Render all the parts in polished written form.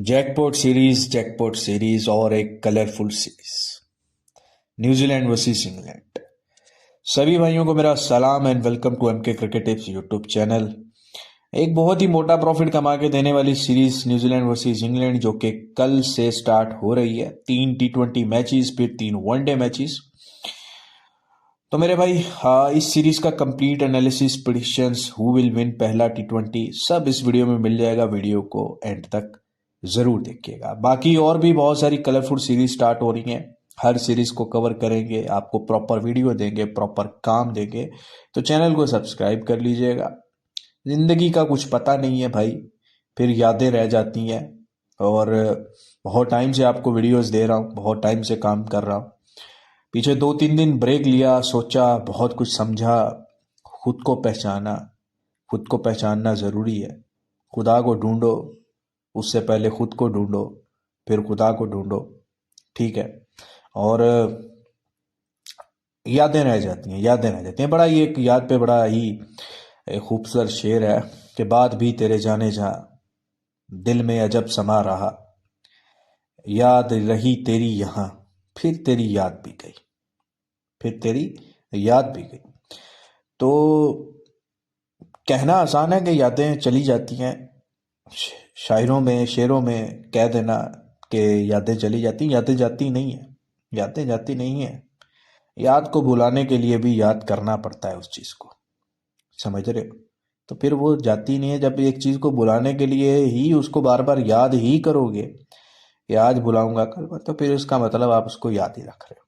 Jackpot series और एक colourful series, New Zealand versus England. सभी भाइयों को मेरा सलाम and welcome to MK cricket tips YouTube channel. एक बहुत ही मोटा प्रॉफिट कमा के देने वाली सीरीज न्यूजीलैंड वर्सेस इंग्लैंड, जो कि कल से स्टार्ट हो रही है। 3 T20 मैचेस, फिर 3 वनडे मैचेस। तो मेरे भाई, इस सीरीज का complete analysis, predictions, who will win पहला T20, सब इस वीडियो में मिल जाएगा। वीडियो को एंड तक जरूर देखिएगा। बाकी और भी बहुत सारी कलरफुल सीरीज स्टार्ट हो रही हैं, हर सीरीज को कवर करेंगे, आपको प्रॉपर वीडियो देंगे, प्रॉपर काम देंगे। तो चैनल को सब्सक्राइब कर लीजिएगा। जिंदगी का कुछ पता नहीं है भाई, फिर यादें रह जाती हैं। और बहुत टाइम से आपको वीडियोस दे रहा हूँ, बहुत टाइम से काम कर रहा हूँ। पीछे 2-3 दिन ब्रेक लिया, सोचा, बहुत कुछ समझा, खुद को पहचाना। खुद को पहचानना ज़रूरी है। खुदा को ढूंढो, उससे पहले खुद को ढूंढो, फिर खुदा को ढूंढो। ठीक है। और यादें रह जाती हैं, यादें रह जाती हैं। बड़ा ही एक याद पे बड़ा ही एक खूबसूरत शेर है कि बात भी तेरे जाने जा, दिल में अजब समा रहा, याद रही तेरी यहाँ, फिर तेरी याद भी गई, फिर तेरी याद भी गई। तो कहना आसान है कि यादें चली जाती हैं। शायरों में, शेरों में कह देना कि यादें चली जाती, यादें जाती नहीं है। यादें जाती नहीं है। याद को भुलाने के लिए भी याद करना पड़ता है उस चीज़ को, समझ रहे हो? तो फिर वो जाती नहीं है। जब एक चीज़ को भुलाने के लिए ही उसको बार बार याद ही करोगे कि आज भुलाऊंगा कल, तो फिर उसका मतलब आप उसको याद ही रख रहे हो।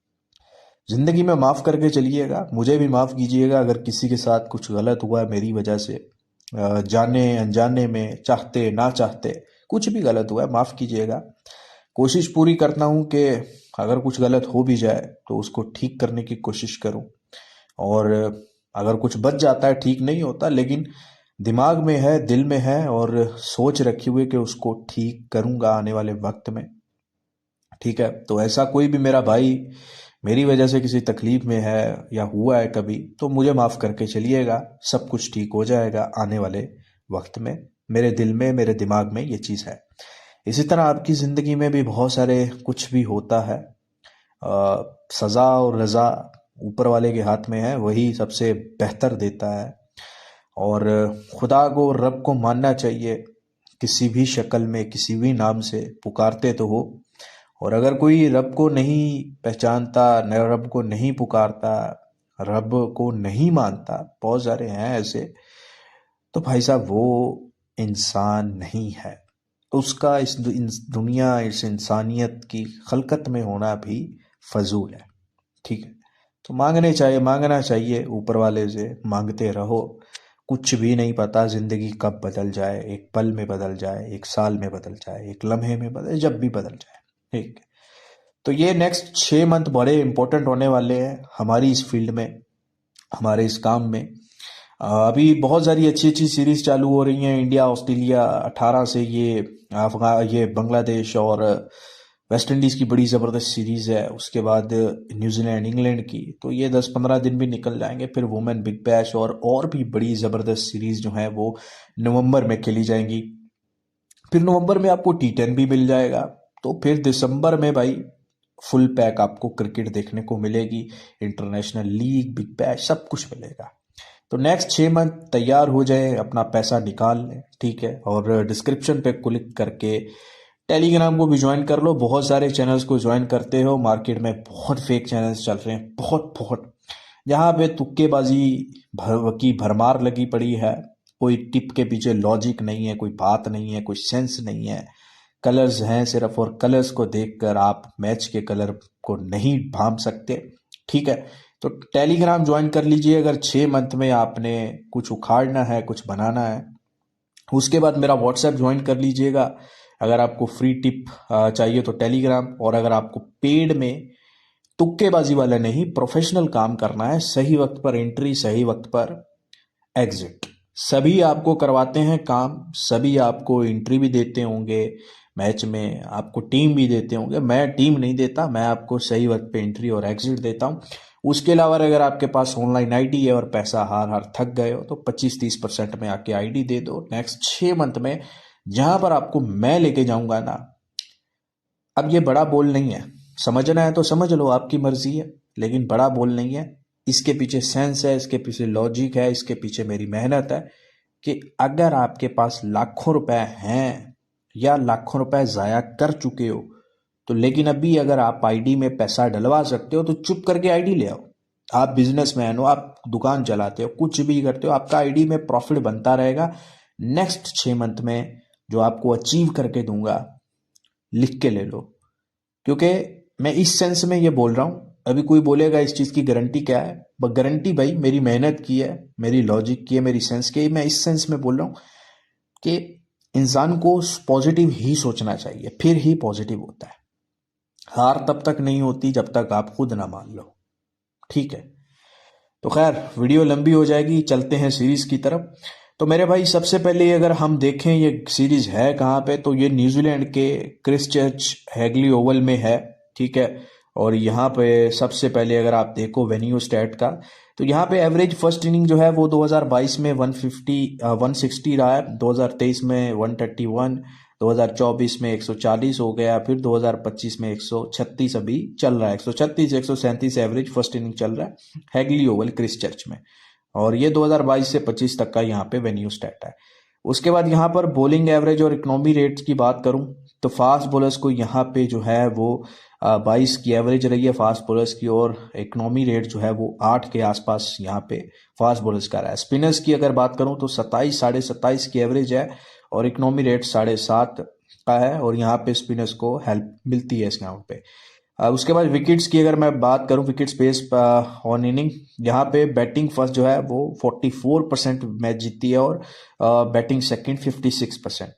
जिंदगी में माफ़ करके चलिएगा। मुझे भी माफ़ कीजिएगा अगर किसी के साथ कुछ गलत हुआ है मेरी वजह से, जाने अनजाने में, चाहते ना चाहते, कुछ भी गलत हुआ है, माफ़ कीजिएगा। कोशिश पूरी करता हूँ कि अगर कुछ गलत हो भी जाए तो उसको ठीक करने की कोशिश करूँ। और अगर कुछ बच जाता है, ठीक नहीं होता, लेकिन दिमाग में है, दिल में है, और सोच रखी हुई कि उसको ठीक करूँगा आने वाले वक्त में। ठीक है। तो ऐसा कोई भी मेरा भाई मेरी वजह से किसी तकलीफ में है या हुआ है कभी, तो मुझे माफ़ करके चलिएगा। सब कुछ ठीक हो जाएगा आने वाले वक्त में। मेरे दिल में, मेरे दिमाग में ये चीज़ है। इसी तरह आपकी ज़िंदगी में भी बहुत सारे कुछ भी होता है। सज़ा और रज़ा ऊपर वाले के हाथ में है, वही सबसे बेहतर देता है। और खुदा को, रब को मानना चाहिए। किसी भी शक्ल में, किसी भी नाम से पुकारते तो हो। और अगर कोई रब को नहीं पहचानता, न रब को नहीं पुकारता, रब को नहीं मानता, बहुत सारे हैं ऐसे, तो भाई साहब वो इंसान नहीं है। उसका इस दुनिया, इस इंसानियत की खलकत में होना भी फजूल है। ठीक है। तो मांगना चाहिए ऊपर वाले से, मांगते रहो। कुछ भी नहीं पता जिंदगी कब बदल जाए, एक पल में बदल जाए, एक साल में बदल जाए, एक लम्हे में बदल, जब भी बदल जाए। ठीक है। तो ये नेक्स्ट 6 मंथ बड़े इंपॉर्टेंट होने वाले हैं हमारी इस फील्ड में, हमारे इस काम में। अभी बहुत सारी अच्छी अच्छी सीरीज चालू हो रही हैं। इंडिया ऑस्ट्रेलिया 18 से, ये बांग्लादेश और वेस्ट इंडीज़ की बड़ी ज़बरदस्त सीरीज़ है। उसके बाद न्यूजीलैंड इंग्लैंड की, तो ये 10-15 दिन भी निकल जाएंगे। फिर वुमेन बिग बैश और भी बड़ी ज़बरदस्त सीरीज़ जो है वो नवंबर में खेली जाएंगी। फिर नवंबर में आपको T10 भी मिल जाएगा। तो फिर दिसंबर में भाई फुल पैक आपको क्रिकेट देखने को मिलेगी। इंटरनेशनल लीग, बिग बैश, सब कुछ मिलेगा। तो नेक्स्ट 6 मंथ तैयार हो जाए, अपना पैसा निकाल लें। ठीक है। और डिस्क्रिप्शन पे क्लिक करके टेलीग्राम को भी ज्वाइन कर लो। बहुत सारे चैनल्स को ज्वाइन करते हो। मार्केट में बहुत फेक चैनल्स चल रहे हैं, बहुत बहुत, जहाँ पे तुक्केबाजी की भरमार लगी पड़ी है। कोई टिप के पीछे लॉजिक नहीं है, कोई बात नहीं है, कोई सेंस नहीं है। कलर्स हैं सिर्फ, और कलर्स को देखकर आप मैच के कलर को नहीं भांप सकते। ठीक है। तो टेलीग्राम ज्वाइन कर लीजिए अगर 6 मंथ में आपने कुछ उखाड़ना है, कुछ बनाना है। उसके बाद मेरा व्हाट्सएप ज्वाइन कर लीजिएगा अगर आपको फ्री टिप चाहिए तो टेलीग्राम। और अगर आपको पेड में तुक्केबाजी वाला नहीं, प्रोफेशनल काम करना है, सही वक्त पर एंट्री, सही वक्त पर एग्जिट, सभी आपको करवाते हैं काम। सभी आपको एंट्री भी देते होंगे मैच में, आपको टीम भी देते होंगे। मैं टीम नहीं देता, मैं आपको सही वक्त पे एंट्री और एग्जिट देता हूँ। उसके अलावा अगर आपके पास ऑनलाइन आईडी है और पैसा हार हार थक गए हो, तो 25-30% में आके आईडी दे दो। नेक्स्ट 6 मंथ में जहां पर आपको मैं लेके जाऊंगा ना, अब ये बड़ा बोल नहीं है, समझना है तो समझ लो, आपकी मर्जी है, लेकिन बड़ा बोल नहीं है। इसके पीछे सेंस है, इसके पीछे लॉजिक है, इसके पीछे मेरी मेहनत है कि अगर आपके पास लाखों रुपए हैं या लाखों रुपए जाया कर चुके हो, तो लेकिन अभी अगर आप आईडी में पैसा डलवा सकते हो तो चुप करके आईडी ले आओ। आप बिजनेसमैन हो, आप दुकान चलाते हो, कुछ भी करते हो, आपका आईडी में प्रॉफिट बनता रहेगा। नेक्स्ट 6 मंथ में जो आपको अचीव करके दूंगा, लिख के ले लो। क्योंकि मैं इस सेंस में ये बोल रहा हूं, अभी कोई बोलेगा इस चीज की गारंटी क्या है, गारंटी भाई मेरी मेहनत की है, मेरी लॉजिक की है, मेरी सेंस की है। मैं इस सेंस में बोल रहा हूं कि इंसान को पॉजिटिव ही सोचना चाहिए, फिर ही पॉजिटिव होता है। हार तब तक नहीं होती जब तक आप खुद ना मान लो। ठीक है, तो खैर वीडियो लंबी हो जाएगी, चलते हैं सीरीज की तरफ। तो मेरे भाई सबसे पहले अगर हम देखें ये सीरीज है कहाँ पे, तो ये न्यूजीलैंड के क्रिस्टचर्च हैगली ओवल में है। ठीक है, और यहाँ पे सबसे पहले अगर आप देखो वेन्यू स्टैट का, तो यहाँ पे एवरेज फर्स्ट इनिंग जो है वो 2022 में 160 रहा है, 2023 में 131, 2024 में 140 हो गया, फिर 2025 में 136 अभी चल रहा है, 136 137 एवरेज फर्स्ट इनिंग चल रहा है हैगली ओवल क्रिस्टचर्च में। और ये 2022 से 25 तक का यहाँ पे वेन्यू स्टैट है। उसके बाद यहाँ पर बॉलिंग एवरेज और इकोनॉमी रेट्स की बात करूं, तो फास्ट बॉलर्स को यहाँ पे जो है वो 22 की एवरेज रही है फास्ट बॉलर्स की, और इकोनॉमी रेट जो है वो 8 के आसपास यहाँ पे फास्ट बॉलर्स का रहा है। स्पिनर्स की अगर बात करूं तो 27 27.5 की एवरेज है, और इकोनॉमी रेट 7.5 का है, और यहाँ पे स्पिनर्स को हेल्प मिलती है इस ग्राउंड पे। उसके बाद विकेट्स की अगर मैं बात करूं, विकेट स्पेस ऑन इनिंग, यहाँ पे बैटिंग फर्स्ट जो है वो 44% मैच जीती है, और बैटिंग सेकंड 56%।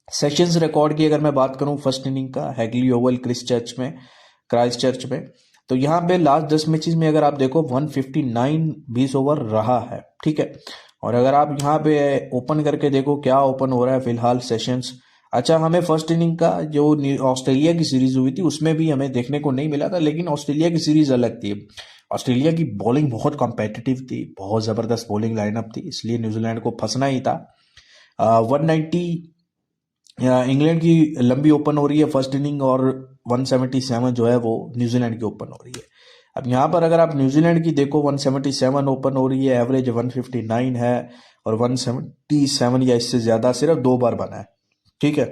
सेशंस रिकॉर्ड की अगर मैं बात करूं फर्स्ट इनिंग का हैगली ओवल क्राइस्ट चर्च में, तो यहाँ पे लास्ट 10 मैचेस में अगर आप देखो 159 20 ओवर रहा है। ठीक है, और अगर आप यहाँ पे ओपन करके देखो क्या ओपन हो रहा है फिलहाल सेशंस। अच्छा, हमें फर्स्ट इनिंग का जो ऑस्ट्रेलिया की सीरीज हुई थी उसमें भी हमें देखने को नहीं मिला था, लेकिन ऑस्ट्रेलिया की सीरीज अलग थी। ऑस्ट्रेलिया की बॉलिंग बहुत कॉम्पिटिटिव थी, बहुत जबरदस्त बॉलिंग लाइनअप थी, इसलिए न्यूजीलैंड को फंसना ही था। 190 इंग्लैंड की लंबी ओपन हो रही है फर्स्ट इनिंग, और 177 जो है वो न्यूजीलैंड की ओपन हो रही है। अब यहाँ पर अगर आप न्यूजीलैंड की देखो 177 ओपन हो रही है, एवरेज 159 है, और 177 या इससे ज्यादा सिर्फ 2 बार बना है। ठीक है,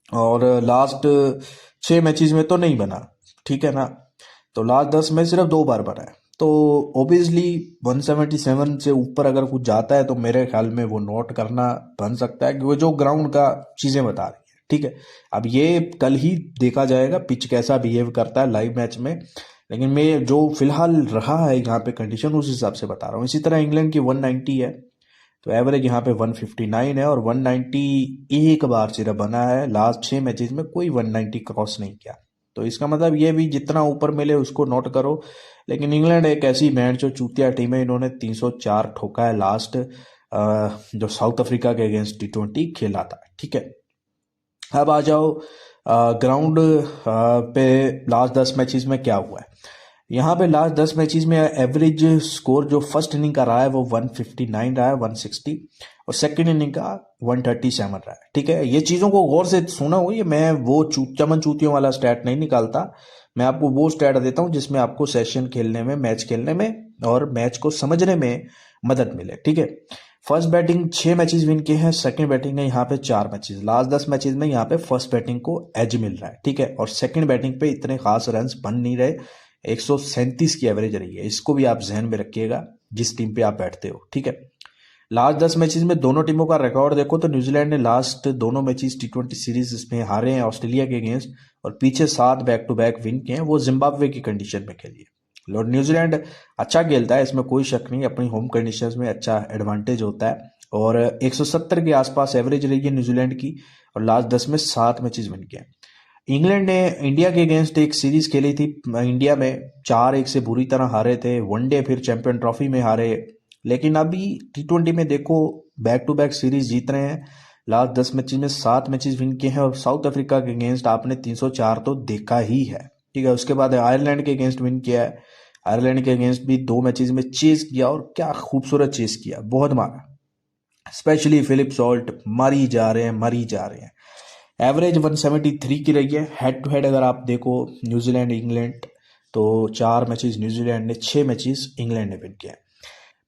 और लास्ट 6 मैचेस में तो नहीं बना। ठीक है ना, तो लास्ट 10 में सिर्फ 2 बार बना है। तो ओबियसली 177 से ऊपर अगर कुछ जाता है तो मेरे ख्याल में वो नोट करना बन सकता है, क्योंकि जो ग्राउंड का चीजें बता रही है। ठीक है, अब ये कल ही देखा जाएगा पिच कैसा बिहेव करता है लाइव मैच में, लेकिन मैं जो फिलहाल रहा है यहाँ पे कंडीशन उस हिसाब से बता रहा हूँ। इसी तरह इंग्लैंड की 190 है, तो एवरेज यहाँ पे 159 है, और 190 एक बार सिर्फ बना है, लास्ट 6 मैचेस में कोई 190 क्रॉस नहीं किया। तो इसका मतलब ये भी जितना ऊपर मिले उसको नोट करो। लेकिन इंग्लैंड एक ऐसी बैंड जो चूतिया टीम है, इन्होंने 304 ठोका है लास्ट जो साउथ अफ्रीका के अगेंस्ट T20 खेला था। ठीक है, अब आ जाओ ग्राउंड पे लास्ट 10 मैचेस में क्या हुआ है। यहाँ पे लास्ट 10 मैचेस में एवरेज स्कोर जो फर्स्ट इनिंग का रहा है वो 159 रहा है, 160, और सेकंड इनिंग का 137 रहा है। ठीक है, ये चीज़ों को गौर से सुना हो, ये मैं वो चमन चूतियों वाला स्टैट नहीं निकालता, मैं आपको वो स्टैट देता हूँ जिसमें आपको सेशन खेलने में, मैच खेलने में और मैच को समझने में मदद मिले। ठीक है, फर्स्ट बैटिंग 6 मैचेस विन किए हैं, सेकंड बैटिंग है यहाँ पे 4 मैचेस, लास्ट 10 मैचेस में यहाँ पे फर्स्ट बैटिंग को एज मिल रहा है। ठीक है, और सेकंड बैटिंग पे इतने खास रन बन नहीं रहे, 137 की एवरेज रही है, इसको भी आप जहन में रखिएगा जिस टीम पे आप बैठते हो। ठीक है, लास्ट 10 मैचेस में दोनों टीमों का रिकॉर्ड देखो तो न्यूजीलैंड ने लास्ट दोनों मैचेस T20 सीरीज इसमें हारे हैं ऑस्ट्रेलिया के अगेंस्ट, और पीछे 7 बैक टू बैक विन किए हैं, वो जिम्बाब्वे की कंडीशन में खेली है। और न्यूजीलैंड अच्छा खेलता है, इसमें कोई शक नहीं, अपनी होम कंडीशंस में अच्छा एडवांटेज होता है, और 170 के आसपास एवरेज रही है न्यूजीलैंड की, और लास्ट 10 में 7 मैचेस विन किए। इंग्लैंड ने इंडिया के अगेंस्ट एक सीरीज खेली थी इंडिया में, 4-1 से बुरी तरह हारे थे, वनडे फिर चैंपियन ट्रॉफी में हारे, लेकिन अभी T20 में देखो बैक टू बैक सीरीज जीत रहे हैं, लास्ट 10 मैचेस में 7 मैचेस विन किए हैं, और साउथ अफ्रीका के अगेंस्ट आपने 304 तो देखा ही है। ठीक है, उसके बाद आयरलैंड के अगेंस्ट विन किया है, आयरलैंड के अगेंस्ट भी 2 मैचेस में चेस किया, और क्या खूबसूरत चेस किया, बहुत मारा। स्पेशली फिलिप सॉल्ट मरी जा रहे हैं, मरी जा रहे हैं। एवरेज 173 की रही है। हेड टू हेड अगर आप देखो न्यूजीलैंड इंग्लैंड, तो 4 मैचेस न्यूजीलैंड ने, 6 मैचेस इंग्लैंड ने विन किया है।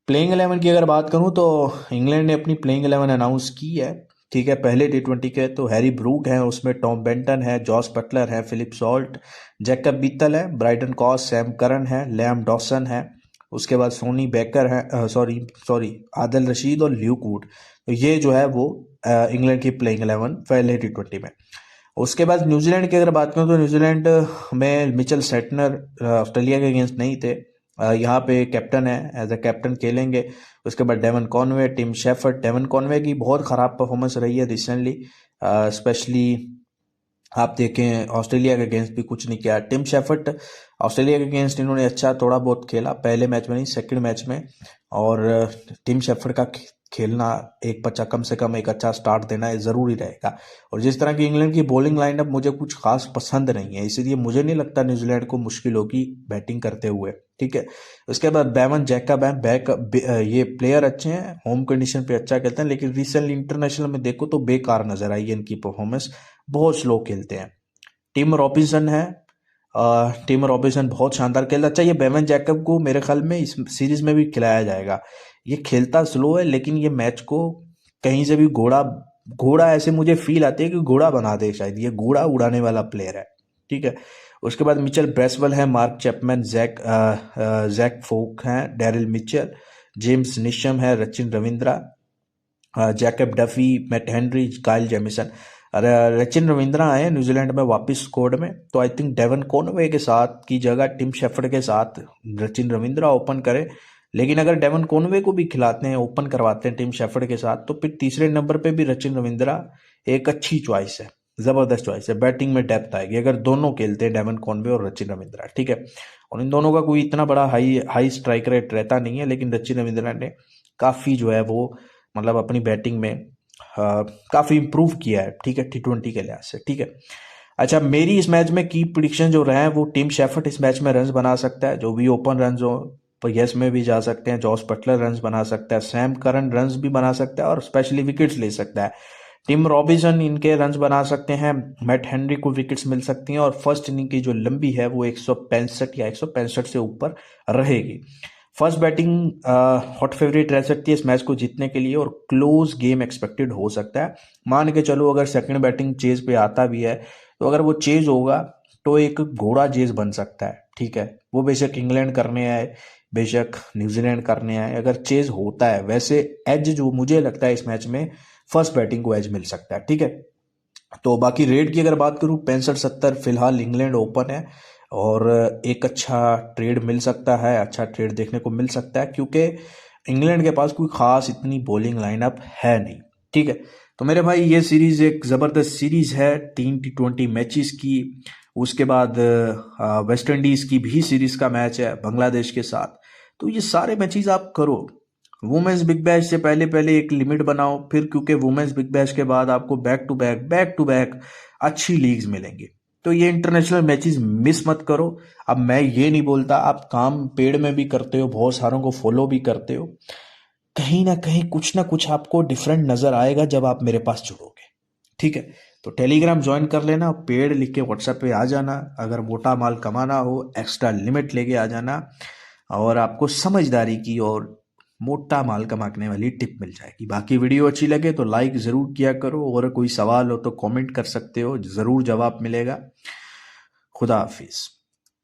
प्लेइंग 11 की अगर बात करूं तो इंग्लैंड ने अपनी प्लेइंग 11 अनाउंस की है। ठीक है, पहले T20 के तो हैरी ब्रूक है, उसमें टॉम बेंटन है, जॉस बटलर है, फिलिप सॉल्ट, जैकब बीतल है, ब्राइडन कॉस, सैम करन है, लैम डॉसन है, उसके बाद सोनी बेकर है, सॉरी सॉरी आदिल रशीद और ल्यूक वुड। तो ये जो है वो इंग्लैंड की प्लेइंग 11 पहले T20 में। उसके बाद न्यूजीलैंड की अगर बात करूं तो न्यूजीलैंड में मिचेल सेटनर ऑस्ट्रेलिया के अगेंस्ट नहीं थे, यहाँ पे कैप्टन है, एज अ कैप्टन खेलेंगे। उसके बाद Devon Conway, Tim Shepherd. Devon Conway की बहुत ख़राब परफॉर्मेंस रही है रिसेंटली, स्पेशली आप देखें ऑस्ट्रेलिया के अगेंस्ट भी कुछ नहीं किया। टिम शेफर्ड ऑस्ट्रेलिया के अगेंस्ट इन्होंने अच्छा थोड़ा बहुत खेला, पहले मैच में नहीं, सेकंड मैच में। और टिम शेफर्ड का खेलना, एक बच्चा कम से कम एक अच्छा स्टार्ट देना है ज़रूरी रहेगा। और जिस तरह की इंग्लैंड की बॉलिंग लाइनअप मुझे कुछ खास पसंद नहीं है, इसलिए मुझे नहीं लगता न्यूजीलैंड को मुश्किल होगी बैटिंग करते हुए। ठीक है, उसके बाद बेवन जैकब है, ये प्लेयर अच्छे हैं, होम कंडीशन पे अच्छा खेलते हैं, लेकिन रिसेंटली इंटरनेशनल में देखो तो बेकार नजर आई है इनकी परफॉर्मेंस, बहुत स्लो खेलते हैं। टिम रॉबिन्सन है, टिम रॉबिन्सन बहुत शानदार खेलता। अच्छा, ये बेवन जैकब को मेरे ख्याल में इस सीरीज में भी खिलाया जाएगा। ये खेलता स्लो है, लेकिन ये मैच को कहीं से भी घोड़ा घोड़ा ऐसे मुझे फील आती है कि घोड़ा बना दे, शायद ये घोड़ा उड़ाने वाला प्लेयर है। ठीक है, उसके बाद मिचेल ब्रेसवेल है, मार्क चैपमैन, जैक फोक हैं, डैरिल मिचेल, जेम्स निशम है, Rachin Ravindra, Jacob Duffy, Matt Henry, Kyle Jameson. अरे रचिन रविंद्रा आए न्यूजीलैंड में वापस स्क्वाड में, तो आई थिंक डेवन कॉनवे के साथ की जगह टिम शेफर्ड के साथ रचिन रविंद्रा ओपन करे। लेकिन अगर डेवन कॉनवे को भी खिलाते हैं, ओपन करवाते हैं टिम शेफर्ड के साथ, तो फिर तीसरे नंबर पे भी रचिन रविंद्रा एक अच्छी चॉइस है, जबरदस्त चॉइस है। बैटिंग में डेप्थ आएगी अगर दोनों खेलते हैं, डेवन कॉनवे और रचिन रविंद्रा। ठीक है, और इन दोनों का कोई इतना बड़ा हाई हाई स्ट्राइक रेट रहता नहीं है, लेकिन रचिन रविंद्रा ने काफ़ी जो है वो मतलब अपनी बैटिंग में काफ़ी इंप्रूव किया है। ठीक है, T20 के लिहाज से। ठीक है, अच्छा, मेरी इस मैच में की प्रिडिक्शन जो रहे हैं वो टिम शेफर्ड इस मैच में रन्स बना सकता है, जो भी ओपन रन्स हो पर यस में भी जा सकते हैं, जॉस बटलर रन्स बना सकता है, सैम करन रन्स भी बना सकता है और स्पेशली विकेट्स ले सकता है। टिम रॉबिन्सन इनके रन्स बना सकते हैं, मैट हेनरी को विकेट्स मिल सकती हैं, और फर्स्ट इनिंग की जो लंबी है वो 165 या 165 से ऊपर रहेगी। फर्स्ट बैटिंग हॉट फेवरेट रह सकती है इस मैच को जीतने के लिए, और क्लोज गेम एक्सपेक्टेड हो सकता है। मान के चलो अगर सेकंड बैटिंग चेज पे आता भी है, तो अगर वो चेज होगा तो एक घोड़ा चेज बन सकता है। ठीक है, वो बेशक इंग्लैंड करने आए, बेशक न्यूजीलैंड करने आए, अगर चेज होता है, वैसे एज जो मुझे लगता है इस मैच में फर्स्ट बैटिंग को एज मिल सकता है। ठीक है, तो बाकी रेट की अगर बात करूं, 65-70 फिलहाल इंग्लैंड ओपन है, और एक अच्छा ट्रेड मिल सकता है, अच्छा ट्रेड देखने को मिल सकता है, क्योंकि इंग्लैंड के पास कोई खास इतनी बॉलिंग लाइनअप है नहीं। ठीक है, तो मेरे भाई ये सीरीज एक ज़बरदस्त सीरीज है, 3 T20 मैचेस की। उसके बाद वेस्ट इंडीज की भी सीरीज का मैच है बांग्लादेश के साथ। तो ये सारे मैचेस आप करो, वुमेन्स बिग बैश से पहले पहले एक लिमिट बनाओ, फिर क्योंकि वुमेन्स बिग बैश के बाद आपको बैक टू बैक अच्छी लीग्स मिलेंगी, तो ये इंटरनेशनल मैचेस मिस मत करो। अब मैं ये नहीं बोलता, आप काम पेड में भी करते हो, बहुत सारों को फॉलो भी करते हो, कहीं ना कहीं कुछ ना कुछ आपको डिफरेंट नजर आएगा जब आप मेरे पास जुड़ोगे। ठीक है, तो टेलीग्राम ज्वाइन कर लेना, पेड लिख के व्हाट्सएप पे आ जाना, अगर मोटा माल कमाना हो एक्स्ट्रा लिमिट लेके आ जाना, और आपको समझदारी की और मोटा माल कमाने वाली टिप मिल जाएगी। बाकी वीडियो अच्छी लगे तो लाइक ज़रूर किया करो, और कोई सवाल हो तो कमेंट कर सकते हो, ज़रूर जवाब मिलेगा। खुदा हाफिज़।